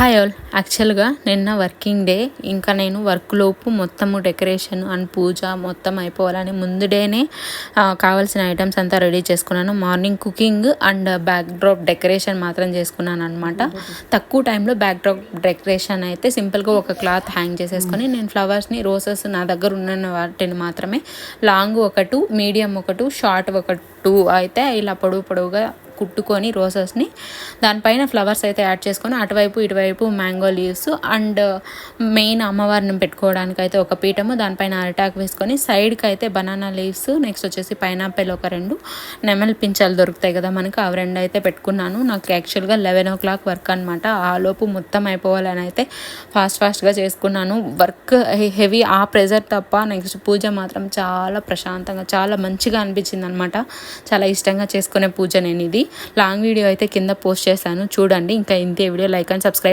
Hi all. యాక్చువల్గా నిన్న working day. ఇంకా నేను వర్క్ లోపు మొత్తము డెకరేషన్ అండ్ పూజ మొత్తం అయిపోవాలని ముందు డేనే కావాల్సిన ఐటమ్స్ అంతా రెడీ చేసుకున్నాను. Morning cooking and back drop decoration మాత్రం చేసుకున్నాను అనమాట. తక్కువ టైంలో బ్యాక్ డ్రాప్ డెకరేషన్ అయితే సింపుల్గా ఒక క్లాత్ హ్యాంగ్ చేసేసుకొని నేను ఫ్లవర్స్ని రోసెస్ నా దగ్గర ఉన్న వాటిని మాత్రమే లాంగ్ ఒక 2, మీడియం ఒక 2, షార్ట్ ఒక 2 అయితే ఇలా పొడవుగా కుట్టుకొని రోసెస్ని దానిపైన ఫ్లవర్స్ అయితే యాడ్ చేసుకొని అటువైపు ఇటువైపు మ్యాంగో లీవ్స్ అండ్ మెయిన్ అమ్మవారిని పెట్టుకోవడానికి అయితే ఒక పీఠము, దానిపైన అరిటాకు వేసుకొని సైడ్కి అయితే బనానా లీవ్స్, నెక్స్ట్ వచ్చేసి పైనాపిల్ ఒక 2 నెమలి పించాలు దొరుకుతాయి కదా మనకు, అవి 2 అయితే పెట్టుకున్నాను. నాకు యాక్చువల్గా 11 o'clock వర్క్ అనమాట. ఆ లోపు మొత్తం అయిపోవాలని అయితే ఫాస్ట్గా చేసుకున్నాను. వర్క్ హెవీ, ఆ ప్రెజర్ తప్ప నెక్స్ట్ పూజ మాత్రం చాలా ప్రశాంతంగా చాలా మంచిగా అనిపించింది అనమాట. చాలా ఇష్టంగా చేసుకునే పూజ నేను ఇది. లాంగ్ వీడియో అయితే కింద పోస్ట్ చేశాను చూడండి. ఇంకా ఇంతే వీడియో, లైక్ అండ్ సబ్స్క్రైబ్.